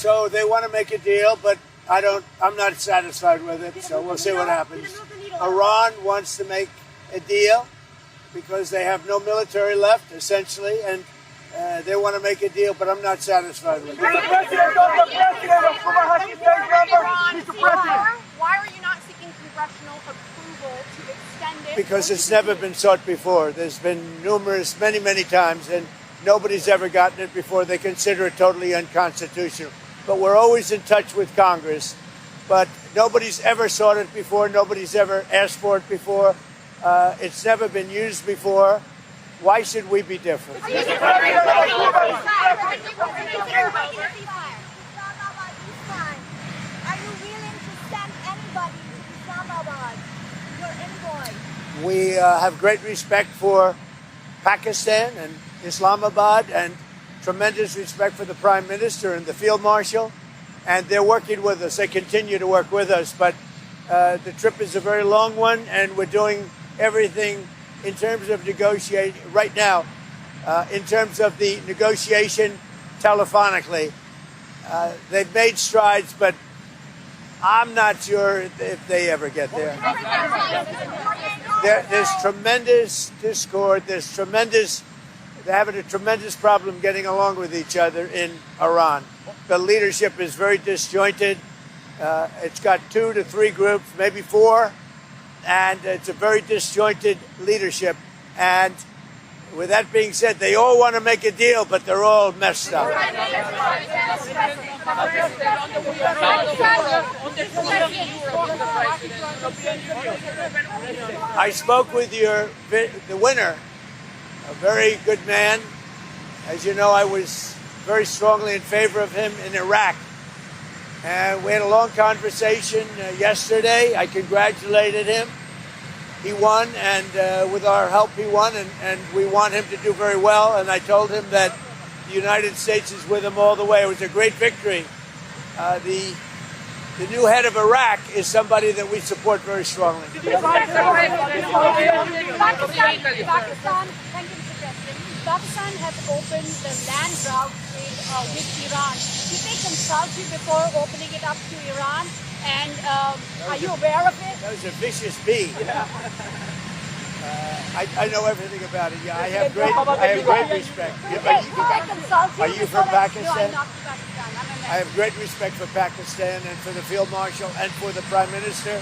So they want to make a deal, but I'm not satisfied with it. So we'll see what happens. Iran wants to make a deal because they have no military left, essentially, and they want to make a deal, but I'm not satisfied with it. Why are you not seeking congressional approval to extend it? Because it's never been sought before. There's been many times, and nobody's ever gotten it before. They consider it totally unconstitutional. But we're always in touch with Congress. But nobody's ever sought it before. Nobody's ever asked for it before. It's never been used before. Why should we be different? Are you willing to send anybody to Islamabad, your envoy? We have great respect for Pakistan and Islamabad, and tremendous respect for the Prime Minister and the Field Marshal, and they're working with us. They continue to work with us, but the trip is a very long one, and we're doing everything in terms of negotiating right now, in terms of the negotiation telephonically. They've made strides, but I'm not sure if they ever get there. There's tremendous discord. They're having a tremendous problem getting along with each other in Iran. The leadership is very disjointed. It's got 2 to 3 groups, maybe 4. And it's a very disjointed leadership. And with that being said, they all want to make a deal, but they're all messed up. I spoke with the winner, a very good man. As you know, I was very strongly in favor of him in Iraq. And we had a long conversation yesterday. I congratulated him. He won, and with our help, he won, and we want him to do very well. And I told him that the United States is with him all the way. It was a great victory. The new head of Iraq is somebody that we support very strongly. Pakistan has opened the land route with Iran. Did they consult you before opening it up to Iran? And are you aware of it? That was a vicious bee. I know everything about it. Yeah, I have great respect. Did they consult you? Are you from Pakistan? No, I'm not from Pakistan. I have great respect for Pakistan and for the Field Marshal and for the Prime Minister.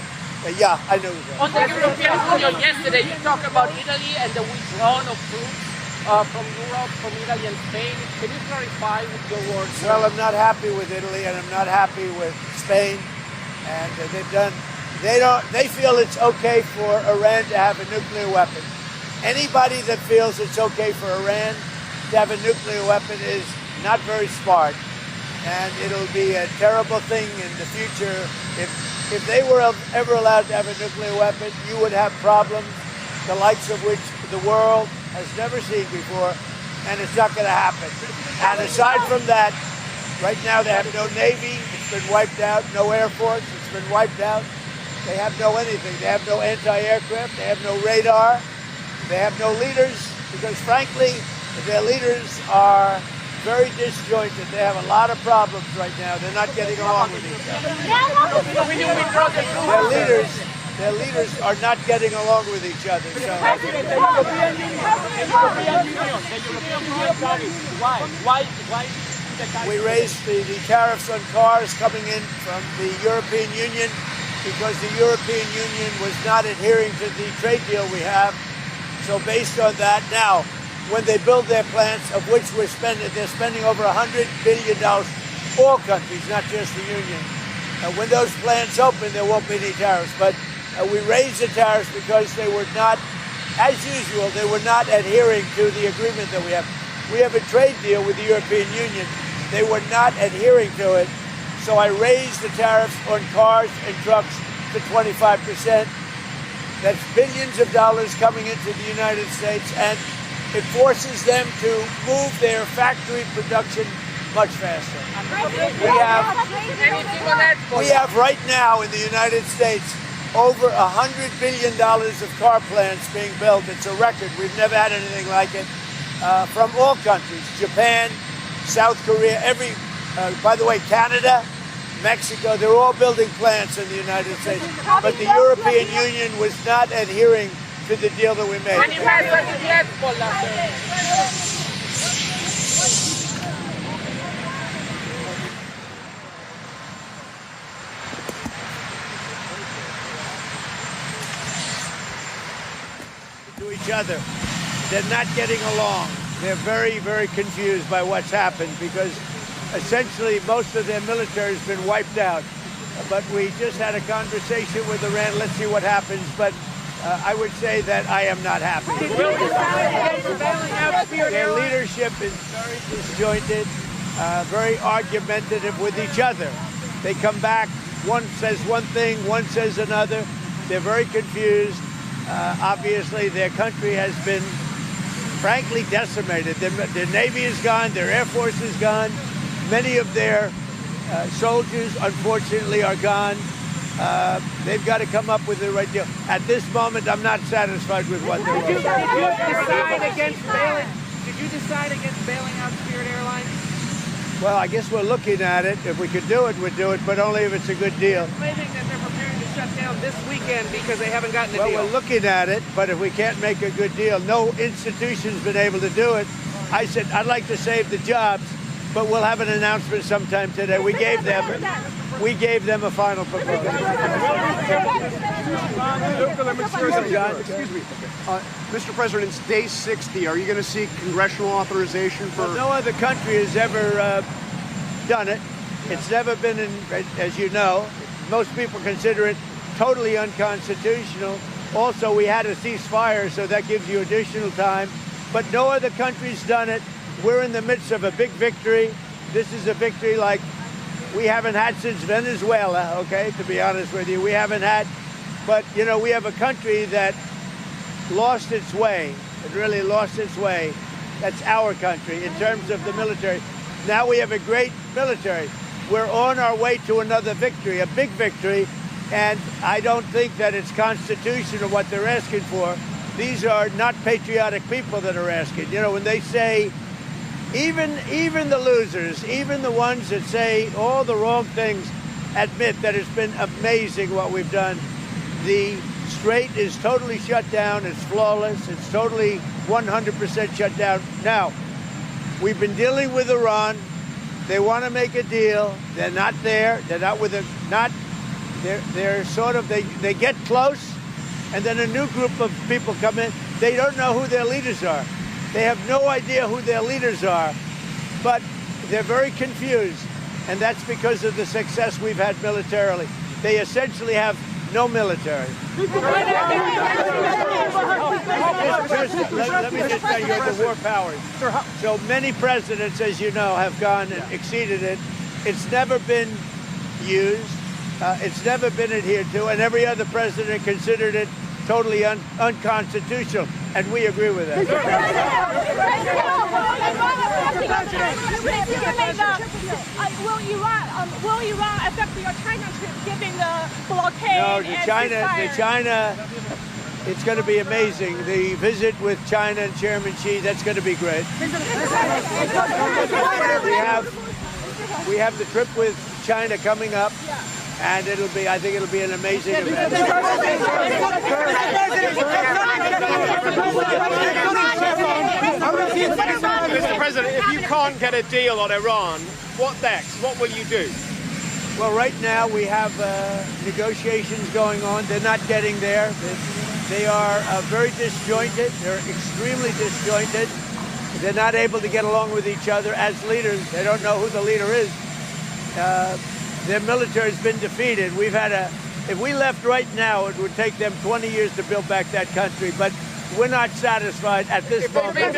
Yeah, I know that. On the European Union yesterday, you talked about Italy and the withdrawal of troops from Europe, from Italy and Spain. Can you clarify with your words? Well, I'm not happy with Italy, and I'm not happy with Spain. And they feel it's okay for Iran to have a nuclear weapon. Anybody that feels it's okay for Iran to have a nuclear weapon is not very smart. And it'll be a terrible thing in the future. If they were ever allowed to have a nuclear weapon, you would have problems, the likes of which the world has never seen before, and it's not going to happen. And aside from that, right now they have no Navy. It's been wiped out. No Air Force. It's been wiped out. They have no anything. They have no anti-aircraft. They have no radar. They have no leaders because, frankly, their leaders are very disjointed. They have a lot of problems right now. They're not getting along with each other. Their leaders are not getting along with each other. So. Why? We raised the tariffs on cars coming in from the European Union because the European Union was not adhering to the trade deal we have. So based on that, now, when they build their plants, of which they're spending over $100 billion, all countries, not just the Union. When those plants open, there won't be any tariffs. But we raised the tariffs because they were not, as usual, they were not adhering to the agreement that we have. We have a trade deal with the European Union. They were not adhering to it. So I raised the tariffs on cars and trucks to 25%. That's billions of dollars coming into the United States, and it forces them to move their factory production much faster. We have right now in the United States over $100 billion of car plants being built. It's a record. We've never had anything like it from all countries. Japan, South Korea, By the way, Canada, Mexico, they're all building plants in the United States. But the European Union was not adhering to the deal that we made. To each other. They're not getting along. They're very, very confused by what's happened because essentially most of their military has been wiped out. But we just had a conversation with Iran. Let's see what happens. But I would say that I am not happy. Their leadership is very disjointed, very argumentative with each other. They come back, one says one thing, one says another. They're very confused. Obviously, their country has been, frankly, decimated. Their Navy is gone. Their Air Force is gone. Many of their soldiers, unfortunately, are gone. They've got to come up with the right deal. At this moment, I'm not satisfied with what they're doing. Did you decide against bailing out Spirit Airlines? Well, I guess we're looking at it. If we could do it, we'd do it, but only if it's a good deal. Claiming that they're preparing to shut down this weekend because they haven't gotten a deal. Well, we're looking at it, but if we can't make a good deal, no institution's been able to do it. I said, I'd like to save the jobs, but we'll have an announcement sometime today. We gave them a final proposal. Excuse me. Mr. President, it's day 60. Are you going to seek congressional authorization for... Well, no other country has ever done it. It's never been, as you know, most people consider it totally unconstitutional. Also, we had a ceasefire, so that gives you additional time. But no other country's done it. We're in the midst of a big victory. This is a victory like we haven't had since Venezuela, okay, to be honest with you. We haven't had, but, you know, we have a country that lost its way. It really lost its way. That's our country in terms of the military. Now we have a great military. We're on our way to another victory, a big victory, and I don't think that it's constitutional what they're asking for. These are not patriotic people that are asking. You know, when they say, even the losers, even the ones that say all the wrong things, admit that it's been amazing what we've done. The Strait is totally shut down. It's flawless. It's totally 100% shut down. Now, we've been dealing with Iran. They want to make a deal. They're not there. They're not with it. They're sort of, they get close, and then a new group of people come in. They don't know who their leaders are. They have no idea who their leaders are, but they're very confused, and that's because of the success we've had militarily. They essentially have no military. Let me just tell you, the war powers. So many presidents, as you know, have gone and exceeded it. It's never been used. It's never been adhered to, and every other president considered it totally unconstitutional, and we agree with that. Will Iran affect your China trip, given the blockade? No, the China, it's going to be amazing. The visit with China and Chairman Xi, that's going to be great. We have the trip with China coming up. And I think it'll be an amazing event. Mr. President, if you can't get a deal on Iran, what next? What will you do? Well, right now we have negotiations going on. They're not getting there. They are very disjointed. They're extremely disjointed. They're not able to get along with each other as leaders. They don't know who the leader is. Their military has been defeated. If we left right now, it would take them 20 years to build back that country, but we're not satisfied at this moment. Are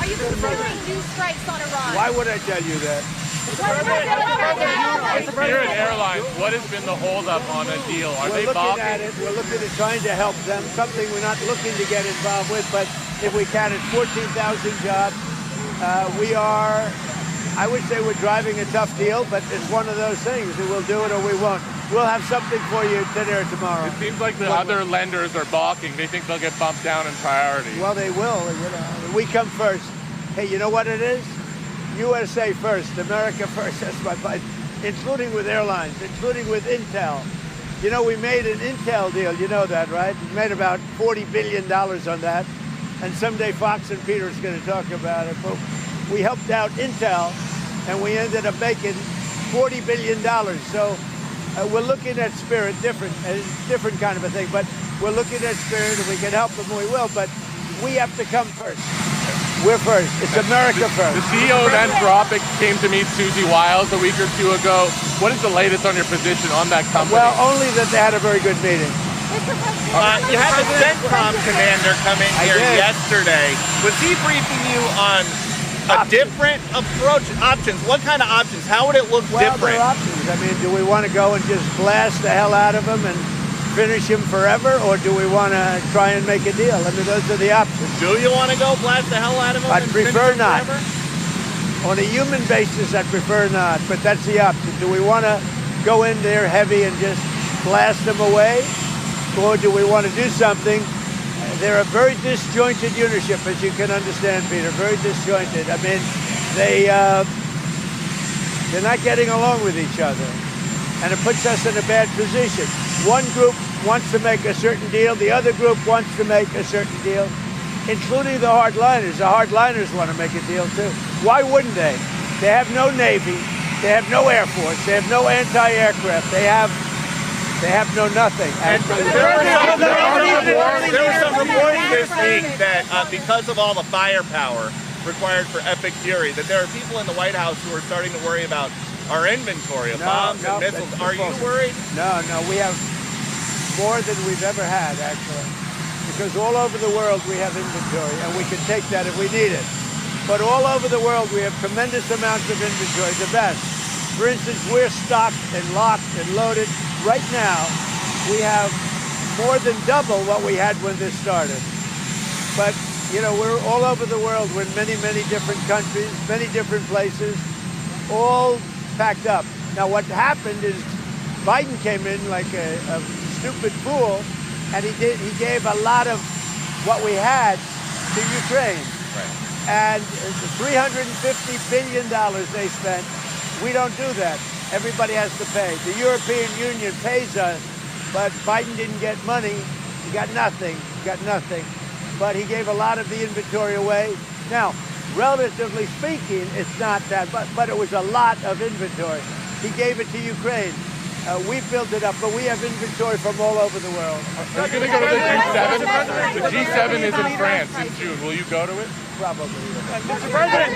you considering new strikes on Iran? Why would I tell you that? Spirit Airlines, what has been the holdup on a deal? Are they balking? We're looking at it. We're looking at trying to help them. Something we're not looking to get involved with, but if we can, it's 14,000 jobs. I would say we're driving a tough deal, but it's one of those things. We'll do it or we won't. we'll have something for you today or tomorrow. It seems like the other lenders are balking. They think they'll get bumped down in priority. Well, they will. We come first. Hey, you know what it is? USA first, America first. That's my point. Including with airlines, including with Intel. You know, we made an Intel deal. You know that, right? We made about $40 billion on that. And someday Fox and Peter's going to talk about it. But we helped out Intel, and we ended up making $40 billion. So we're looking at Spirit, different kind of a thing. But we're looking at Spirit, and we can help them, we will. But we have to come first. We're first. It's America first. The CEO of Anthropic came to meet Susie Wiles a week or two ago. What is the latest on your position on that company? Well, only that they had a very good meeting. You had the CENTCOM commander come in here yesterday. Was he briefing you on a different approach, options? What kind of options? How would it look different? There are options. I mean, do we want to go and just blast the hell out of them and finish him forever, or do we want to try and make a deal? I mean, those are the options. Do you want to go blast the hell out of him? I'd prefer not. Forever? On a human basis, I'd prefer not, but that's the option. Do we want to go in there heavy and just blast them away, or do we want to do something? They're a very disjointed unitship, as you can understand, Peter, very disjointed. I mean, they're not getting along with each other, and it puts us in a bad position. One group wants to make a certain deal, the other group wants to make a certain deal, including the hardliners. The hardliners want to make a deal too. Why wouldn't they? They have no Navy, they have no Air Force, they have no anti-aircraft, they have no nothing. And there was some reporting this week that because of all the firepower required for Epic Fury, that there are people in the White House who are starting to worry about our inventory of bombs and missiles. Are you worried? No, we have more than we've ever had, actually. Because all over the world we have inventory, and we can take that if we need it. But all over the world we have tremendous amounts of inventory, the best. For instance, we're stocked and locked and loaded. Right now, we have more than double what we had when this started. But, you know, we're all over the world. We're in many, many different countries, many different places, all packed up. Now, what happened is Biden came in like a stupid fool, and he gave a lot of what we had to Ukraine. Right. And $350 billion they spent. We don't do that. Everybody has to pay. The European Union pays us, but Biden didn't get money. He got nothing. But he gave a lot of the inventory away. Now, relatively speaking, it's not that, but it was a lot of inventory. He gave it to Ukraine. We built it up, but we have inventory from all over the world. Are you going to go to the G7? The G7 is in France in June. Will you go to it? Probably. Mr. President,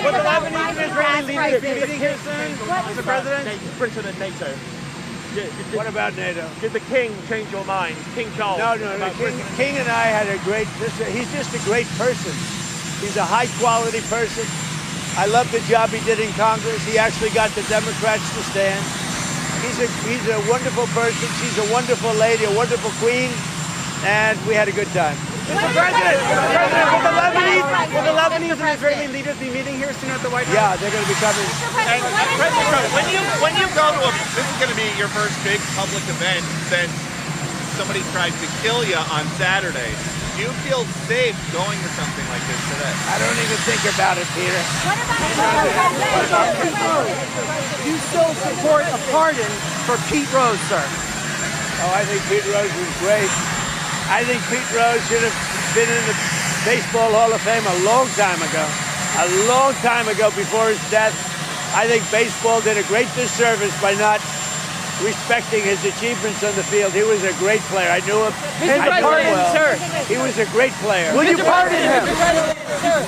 will the Lebanese and Israeli leaders be meeting here soon? Mr. President? President NATO. What about NATO? Did the king change your mind? King Charles? No. King and I had a great, he's just a great person. He's a high quality person. I love the job he did in Congress. He actually got the Democrats to stand. He's a wonderful person. She's a wonderful lady, a wonderful queen, and we had a good time. Mr. President, will the Lebanese and Israeli leaders be meeting here soon at the White House? Yeah, they're going to be coming. And President, when you go to this is going to be your first big public event since somebody tried to kill you on Saturday. Do you feel safe going to something like this today? I don't even think about it, Peter. Do you still support a pardon for Pete Rose, sir? Oh, I think Pete Rose was great. I think Pete Rose should have been in the Baseball Hall of Fame a long time ago. A long time ago before his death. I think baseball did a great disservice by not respecting his achievements on the field. He was a great player. I knew him. I knew him well. Sir. He was a great player. Will you pardon him? It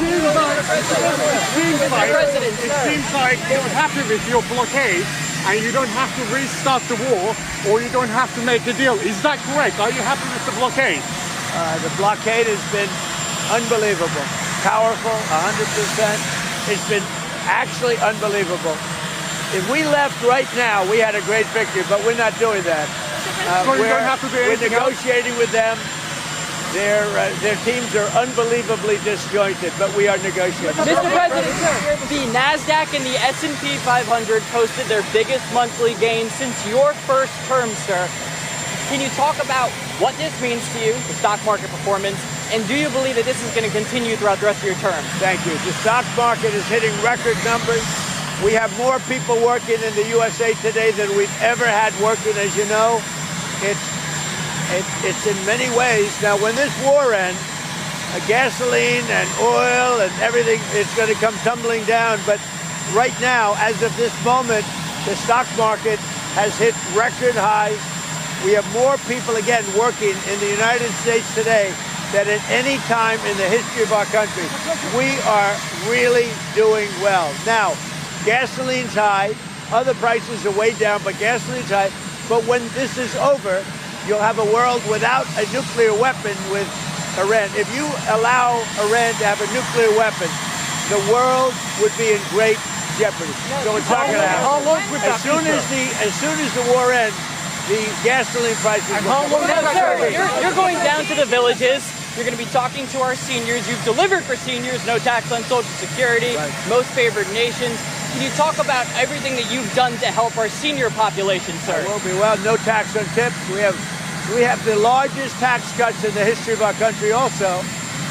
seems like you're happy with your blockade and you don't have to restart the war or you don't have to make a deal. Is that correct? Are you happy with the blockade? The blockade has been unbelievable. Powerful, 100%. It's been actually unbelievable. If we left right now, we had a great victory, but we're not doing that. So you don't have to do We're anything else? negotiating with them. Their teams are unbelievably disjointed, but we are negotiating. Mr. President, the NASDAQ and the S&P 500 posted their biggest monthly gain since your first term, sir. Can you talk about what this means to you, the stock market performance, and do you believe that this is going to continue throughout the rest of your term? Thank you. The stock market is hitting record numbers. We have more people working in the USA today than we've ever had working, as you know. It's in many ways. Now, when this war ends, gasoline and oil and everything is going to come tumbling down. But right now, as of this moment, the stock market has hit record highs. We have more people, again, working in the United States today than at any time in the history of our country. We are really doing well. Now, gasoline's high. Other prices are way down, but gasoline's high. But when this is over, you'll have a world without a nuclear weapon with Iran. If you allow Iran to have a nuclear weapon, the world would be in great jeopardy. So it's not going to happen. As soon as the war ends, the gasoline prices will come down. Now, sir, you're going down to the villages. You're going to be talking to our seniors. You've delivered for seniors, no tax on Social Security, most favored nations. Can you talk about everything that you've done to help our senior population, sir? Well, no tax on tips. We have the largest tax cuts in the history of our country also,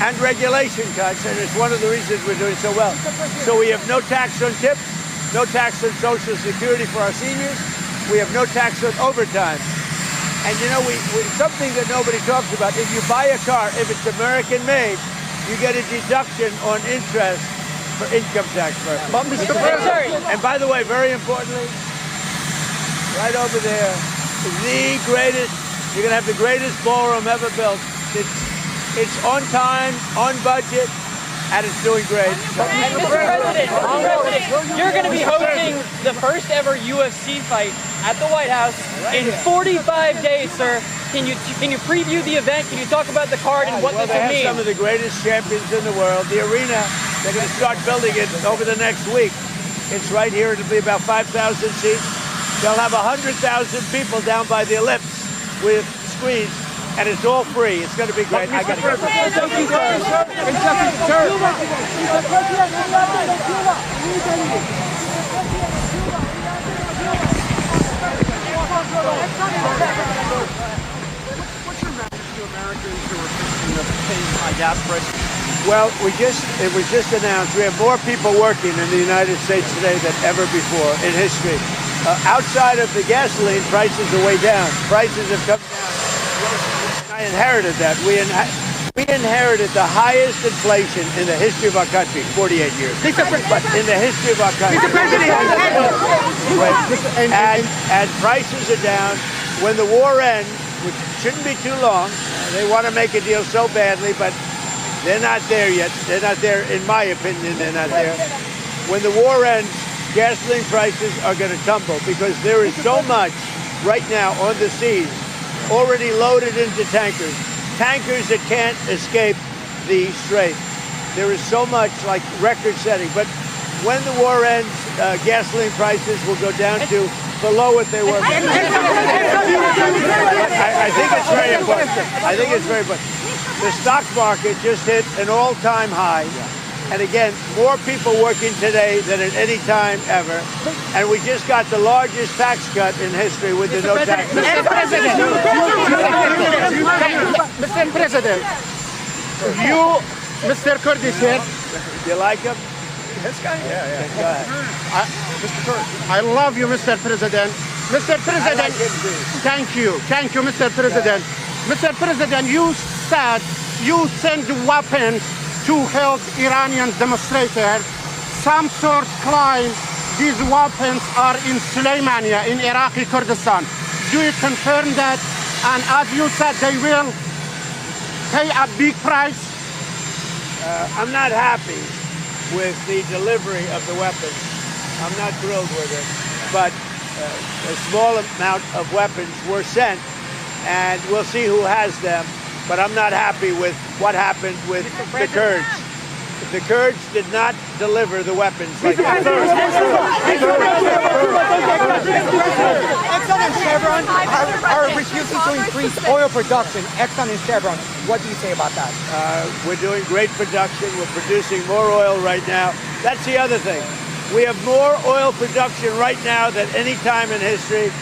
and regulation cuts, and it's one of the reasons we're doing so well. So we have no tax on tips, no tax on Social Security for our seniors. We have no tax on overtime. And you know, something that nobody talks about, if you buy a car, if it's American made, you get a deduction on interest for income tax purposes. But Mr. President, And by the way, very importantly, right over there, the greatest, you're going to have the greatest ballroom ever built. It's on time, on budget, and it's doing great. And Mr. President, you're going to be hosting the first ever UFC fight at the White House in 45 days, sir. Can you preview the event? Can you talk about the card and what this will mean? They have some of the greatest champions in the world. The arena, they're going to start building it over the next week. It's right here. It'll be about 5,000 seats. They'll have 100,000 people down by the ellipse with screens, and it's all free. It's going to be great. I got to go. thank you, sir. What's your message to Americans who are thinking of paying high gas prices? Well, it was just announced we have more people working in the United States today than ever before in history. Outside of the gasoline, prices are way down. Prices have come down. I inherited that. We inherited the highest inflation in the history of our country, 48 years. But in the history of our country. And prices are down. When the war ends, which shouldn't be too long, they want to make a deal so badly, but they're not there yet. They're not there, in my opinion, they're not there. When the war ends, gasoline prices are going to tumble because there is so much right now on the seas already loaded into tankers. Tankers that can't escape the strait. There is so much, like record-setting. But when the war ends, gasoline prices will go down to below what they were. I think it's very important. The stock market just hit an all-time high. And again, more people working today than at any time ever. And we just got the largest tax cut in history with the no tax. Mr. President, you, Mr. Kurdish here. Do you like him? This guy? Yeah. Go ahead. Mr. Kurdish. I love you, Mr. President. Mr. President, I like him too. Thank you, Mr. President. Mr. President, you said you send weapons to help Iranian demonstrators. Some sources claim these weapons are in Suleimania, in Iraqi Kurdistan. Do you confirm that? And as you said, they will pay a big price? I'm not happy with the delivery of the weapons. I'm not thrilled with it. But a small amount of weapons were sent, and we'll see who has them. But I'm not happy with what happened with the Kurds. The Kurds did not deliver the weapons like that. Exxon and Chevron are refusing to increase oil production. Exxon and Chevron. What do you say about that? We're doing great production. We're producing more oil right now. That's the other thing. We have more oil production right now than any time in history.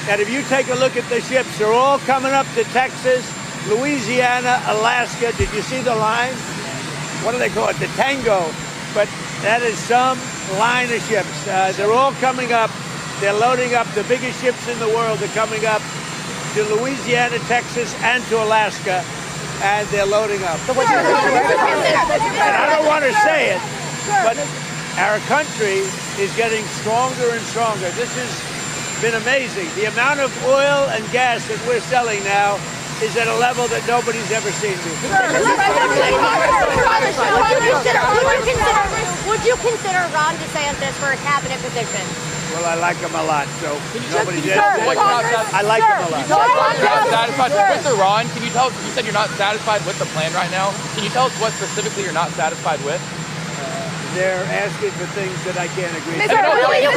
And if you take a look at the ships, they're all coming up to Texas, Louisiana, Alaska. Did you see the line? What do they call it? The Tango. But that is some line of ships. They're all coming up. They're loading up. The biggest ships in the world are coming up to Louisiana, Texas, and to Alaska. And they're loading up. And I don't want to say it, but our country is getting stronger and stronger. This has been amazing. The amount of oil and gas that we're selling now is at a level that nobody's ever seen before. Would you consider Ron DeSantis for a cabinet position? Well, I like him a lot, so nobody did. I like him a lot. You're not satisfied with Iran. Can you tell us, you said you're not satisfied with the plan right now. Can you tell us what specifically you're not satisfied with? They're asking for things that I can't agree to. Mr. President,